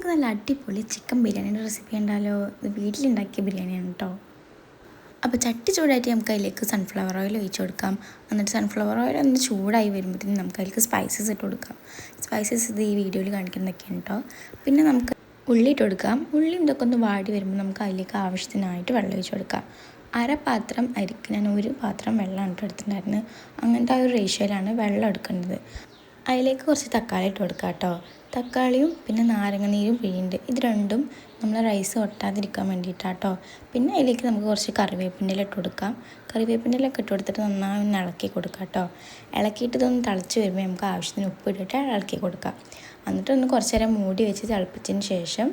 നമുക്ക് നല്ല അടിപൊളി ചിക്കൻ ബിരിയാണിയുടെ റെസിപ്പി ഉണ്ടല്ലോ. ഇത് വീട്ടിലുണ്ടാക്കിയ ബിരിയാണിയാണ് കേട്ടോ. അപ്പോൾ ചട്ടി ചൂടായിട്ട് നമുക്ക് അതിലേക്ക് സൺഫ്ലവർ ഓയിൽ ഒഴിച്ച് കൊടുക്കാം. എന്നിട്ട് സൺഫ്ലവർ ഓയിൽ ഒന്ന് ചൂടായി വരുമ്പോഴത്തേനും നമുക്ക് അതിലേക്ക് സ്പൈസസ് ഇട്ട് കൊടുക്കാം. സ്പൈസസ് ഇത് ഈ വീഡിയോയിൽ കാണിക്കുന്നതൊക്കെയാണ് കേട്ടോ. പിന്നെ നമുക്ക് ഉള്ളി ഇട്ട് കൊടുക്കാം. ഉള്ളിയും ഇതൊക്കെ ഒന്ന് വാടി വരുമ്പോൾ നമുക്ക് അതിലേക്ക് ആവശ്യത്തിനായിട്ട് വെള്ളം ഒഴിച്ച് കൊടുക്കാം. അര പാത്രം അരിക്ക് ഞാൻ ഒരു പാത്രം വെള്ളമാണ് എടുത്തിട്ടുണ്ടായിരുന്നത്. അങ്ങനത്തെ ആ ഒരു റേഷ്യോയിലാണ് വെള്ളം എടുക്കേണ്ടത്. അതിലേക്ക് കുറച്ച് തക്കാളി ഇട്ട് കൊടുക്കുക കേട്ടോ. തക്കാളിയും പിന്നെ നാരങ്ങ നീരും പിഴിയുണ്ട്. ഇത് രണ്ടും നമ്മൾ റൈസ് ഒട്ടാതിരിക്കാൻ വേണ്ടിയിട്ടാണ് കേട്ടോ. പിന്നെ അതിലേക്ക് നമുക്ക് കുറച്ച് കറിവേപ്പിൻ്റെ ഇല ഇട്ട് കൊടുക്കാം. കറിവേപ്പിൻ്റെ ഇല ഒക്കെ ഇട്ട് കൊടുത്തിട്ട് നന്നായി ഒന്ന് ഇളക്കി കൊടുക്കാം കേട്ടോ. ഇളക്കിയിട്ട് ഇതൊന്ന് തിളച്ച് വരുമ്പോൾ നമുക്ക് ആവശ്യത്തിന് ഉപ്പ് ഇട്ടിട്ട് ഇളക്കി കൊടുക്കാം. എന്നിട്ടൊന്ന് കുറച്ച് നേരം മൂടി വെച്ച് തിളപ്പിച്ചതിന് ശേഷം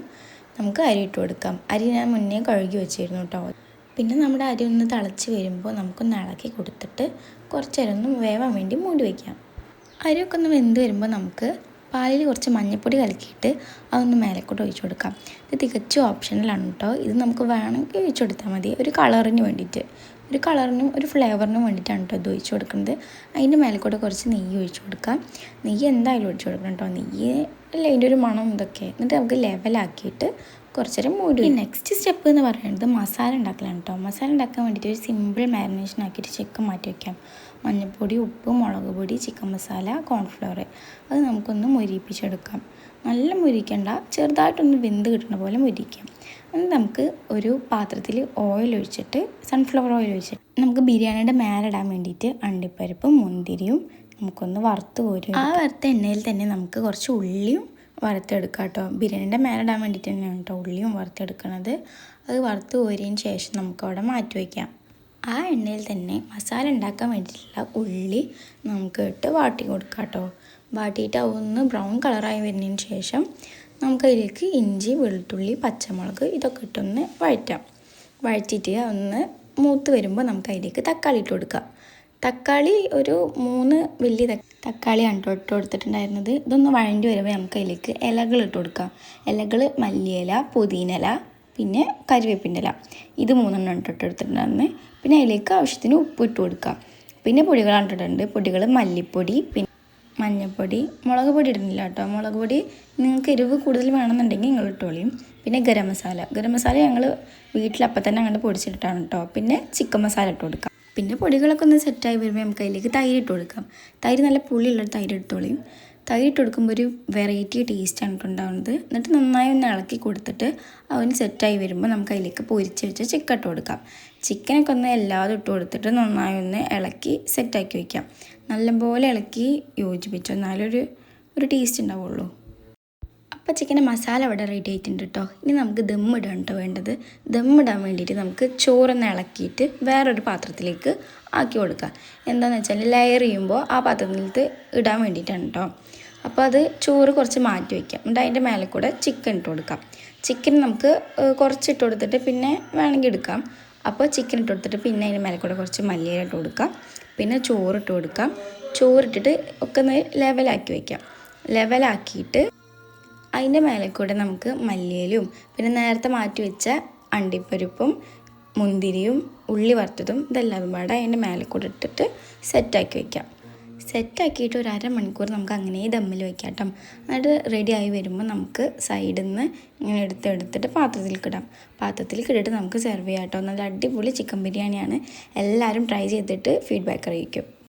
നമുക്ക് അരി ഇട്ട് കൊടുക്കാം. അരി ഞാൻ മുന്നേ കഴുകി വെച്ചിരുന്നു കേട്ടോ. പിന്നെ നമ്മുടെ അരി ഒന്ന് തിളച്ച് വരുമ്പോൾ നമുക്കൊന്ന് ഇളക്കി കൊടുത്തിട്ട് കുറച്ച് നേരം ഒന്ന് വേവാൻ വേണ്ടി മൂടി വയ്ക്കാം. അരിയൊക്കെ ഒന്ന് വെന്ത് വരുമ്പോൾ നമുക്ക് പാലിൽ കുറച്ച് മഞ്ഞൾപ്പൊടി കലക്കിയിട്ട് അതൊന്ന് മേലേക്കോട്ട് ഒഴിച്ച് കൊടുക്കാം. ഇത് തികച്ചും ഓപ്ഷണലാണ് കേട്ടോ. ഇത് നമുക്ക് വേണമെങ്കിൽ ഒഴിച്ച് കൊടുത്താൽ മതി. ഒരു കളറിന് വേണ്ടിയിട്ട്, ഒരു കളറിനും ഒരു ഫ്ലേവറിനും വേണ്ടിയിട്ടാണ് കേട്ടോ ഇത് ഒഴിച്ച് കൊടുക്കുന്നത്. അതിൻ്റെ മേലേക്കൂടെ കുറച്ച് നെയ്യ് ഒഴിച്ച് കൊടുക്കാം. നെയ്യ് എന്തായാലും ഒഴിച്ച് കൊടുക്കണം കേട്ടോ. നെയ്യ് അല്ല അതിൻ്റെ ഒരു മണം ഇതൊക്കെ. എന്നിട്ട് നമുക്ക് ലെവലാക്കിയിട്ട് കുറച്ച് നേരം മൂടി. നെക്സ്റ്റ് സ്റ്റെപ്പ് എന്ന് പറയുന്നത് മസാല ഉണ്ടാക്കലാണ് കേട്ടോ. മസാല ഉണ്ടാക്കാൻ വേണ്ടിയിട്ട് ഒരു സിമ്പിൾ മാരിനേഷൻ ആക്കിയിട്ട് ചിക്കൻ മാറ്റി വയ്ക്കാം. മഞ്ഞൾപ്പൊടി, ഉപ്പ്, മുളക് പൊടി, ചിക്കൻ മസാല, കോൺഫ്ലവർ അത് നമുക്കൊന്ന് മുരിപ്പിച്ചെടുക്കാം. നല്ല മുരിക്കണ്ട, ചെറുതായിട്ടൊന്ന് വെന്ത് കിട്ടുന്ന പോലെ മുരിക്കാം. എന്നിട്ട് നമുക്ക് ഒരു പാത്രത്തിൽ ഓയിൽ ഒഴിച്ചിട്ട്, സൺഫ്ലവർ ഓയിൽ ഒഴിച്ചിട്ട് നമുക്ക് ബിരിയാണിയുടെ മേലിടാൻ വേണ്ടിയിട്ട് അണ്ടിപ്പരിപ്പും മുന്തിരിയും നമുക്കൊന്ന് വറുത്ത് കോരി. ആ വറുത്ത എണ്ണയിൽ തന്നെ നമുക്ക് കുറച്ച് ഉള്ളിയും വറുത്തെടുക്കാം കേട്ടോ. ബിരിയാണിയുടെ മേലിടാൻ വേണ്ടിയിട്ട് തന്നെയാണ് കേട്ടോ ഉള്ളിയും വറുത്തെടുക്കുന്നത്. അത് വറുത്ത് കോരിയതിന് ശേഷം നമുക്കവിടെ മാറ്റി വയ്ക്കാം. ആ എണ്ണയിൽ തന്നെ മസാല ഉണ്ടാക്കാൻ വേണ്ടിയിട്ടുള്ള ഉള്ളി നമുക്ക് ഇട്ട് വാട്ടി കൊടുക്കാം കേട്ടോ. വാട്ടിയിട്ട് ഒന്ന് ബ്രൗൺ കളറായി വരുന്നതിന് ശേഷം നമുക്കതിലേക്ക് ഇഞ്ചി, വെളുത്തുള്ളി, പച്ചമുളക് ഇതൊക്കെ ഇട്ടൊന്ന് വഴറ്റാം. വഴറ്റിയിട്ട് ഒന്ന് മൂത്ത് വരുമ്പോൾ നമുക്ക് അതിലേക്ക് തക്കാളി ഇട്ട് കൊടുക്കാം. തക്കാളി ഒരു 3 വലിയ തക്കാളിയാണ് കേട്ടോ ഇട്ട് കൊടുത്തിട്ടുണ്ടായിരുന്നത്. ഇതൊന്ന് വഴണ്ടി വരുമ്പോൾ നമുക്ക് അതിലേക്ക് ഇലകൾ ഇട്ട് കൊടുക്കാം. ഇലകൾ മല്ലിയില, പുതിനയില, പിന്നെ കരിവേപ്പിൻ്റെ ഇല, ഇത് 3 ഇട്ട് എടുത്തിട്ടുണ്ടായിരുന്നു. പിന്നെ അതിലേക്ക് ആവശ്യത്തിന് ഉപ്പ് ഇട്ട് കൊടുക്കാം. പിന്നെ പൊടികളാണ് ഇട്ടിട്ടുണ്ട്. പൊടികൾ മല്ലിപ്പൊടി, പിന്നെ മഞ്ഞൾപ്പൊടി, മുളക് പൊടി ഇടുന്നില്ല കേട്ടോ. മുളക് പൊടി നിങ്ങൾക്ക് എരിവ് കൂടുതൽ വേണമെന്നുണ്ടെങ്കിൽ നിങ്ങൾ ഇട്ടോളിയും. പിന്നെ ഗരം മസാല ഞങ്ങൾ വീട്ടിലപ്പം തന്നെ അങ്ങോട്ട് പൊടിച്ചിട്ടാണ് കേട്ടോ. പിന്നെ ചിക്കൻ മസാല ഇട്ട് കൊടുക്കാം. പിന്നെ പൊടികളൊക്കെ ഒന്ന് സെറ്റായി വരുമ്പോൾ നമുക്ക് അതിലേക്ക് തൈര് ഇട്ട് കൊടുക്കാം. തൈര് നല്ല പുളിയുള്ളൊരു തൈര് ഇട്ടോളിയും. തൈര് ഇട്ട് കൊടുക്കുമ്പോൾ ഒരു വെറൈറ്റി ടേസ്റ്റാണ് ഉണ്ടാകുന്നത്. എന്നിട്ട് നന്നായി ഒന്ന് ഇളക്കി കൊടുത്തിട്ട് അവന് സെറ്റായി വരുമ്പോൾ നമുക്ക് അതിലേക്ക് പൊരിച്ച് വെച്ച് ചിക്കൻ ഇട്ട് കൊടുക്കാം. ചിക്കനൊക്കെ ഒന്ന് എല്ലാതും ഇട്ട് കൊടുത്തിട്ട് നന്നായി ഒന്ന് ഇളക്കി സെറ്റാക്കി വയ്ക്കാം. നല്ലപോലെ ഇളക്കി യോജിപ്പിച്ചു, എന്നാലൊരു ടേസ്റ്റ് ഉണ്ടാവുള്ളൂ. അപ്പോൾ ചിക്കൻ്റെ മസാല ഇവിടെ റെഡി ആയിട്ടുണ്ട് കേട്ടോ. ഇനി നമുക്ക് ദമ്മിടാണ് കേട്ടോ വേണ്ടത്. ദമ്മിടാൻ വേണ്ടിയിട്ട് നമുക്ക് ചോറൊന്ന് ഇളക്കിയിട്ട് വേറൊരു പാത്രത്തിലേക്ക് ആക്കി കൊടുക്കുക. എന്താണെന്ന് വെച്ചാൽ ലെയർ ചെയ്യുമ്പോൾ ആ പാത്രത്തിലേക്ക് ഇടാൻ വേണ്ടിയിട്ടാണ് കേട്ടോ. അപ്പോൾ അത് ചോറ് കുറച്ച് മാറ്റി വയ്ക്കാം. എന്നിട്ട് അതിൻ്റെ മേലെ കൂടെ ചിക്കൻ ഇട്ട് കൊടുക്കാം. ചിക്കൻ നമുക്ക് കുറച്ച് ഇട്ട് കൊടുത്തിട്ട് പിന്നെ വേണമെങ്കിൽ എടുക്കാം. അപ്പോൾ ചിക്കൻ ഇട്ട് കൊടുത്തിട്ട് പിന്നെ അതിൻ്റെ മേലെ കൂടെ കുറച്ച് മല്ലിയില ഇട്ട് കൊടുക്കാം. പിന്നെ ചോറിട്ട് കൊടുക്കാം. ചോറിട്ടിട്ട് ഒക്കെ ഒന്ന് ലെവലാക്കി വയ്ക്കാം. ലെവലാക്കിയിട്ട് അതിൻ്റെ മേലെ കൂടെ നമുക്ക് മല്ലിയിലും പിന്നെ നേരത്തെ മാറ്റി വെച്ച അണ്ടിപ്പരിപ്പും മുന്തിരിയും ഉള്ളി വറുത്തതും ഇതെല്ലാം പാടെ അതിൻ്റെ മേലെ കൂടെ ഇട്ടിട്ട് സെറ്റാക്കി വയ്ക്കാം. സെറ്റാക്കിയിട്ട് ഒരു അരമണിക്കൂർ നമുക്ക് അങ്ങനെ ദമ്മിൽ വയ്ക്കാം കേട്ടോ. എന്നിട്ട് റെഡി ആയി വരുമ്പോൾ നമുക്ക് സൈഡിൽ നിന്ന് ഇങ്ങനെ എടുത്തിട്ട് പാത്രത്തിലേക്ക് ഇടാം. പാത്രത്തിലേക്ക് ഇട്ടിട്ട് നമുക്ക് സെർവ് ചെയ്യാം കേട്ടോ. നല്ല അടിപൊളി ചിക്കൻ ബിരിയാണിയാണ്. എല്ലാവരും ട്രൈ ചെയ്തിട്ട് ഫീഡ്ബാക്ക് അറിയിക്കും.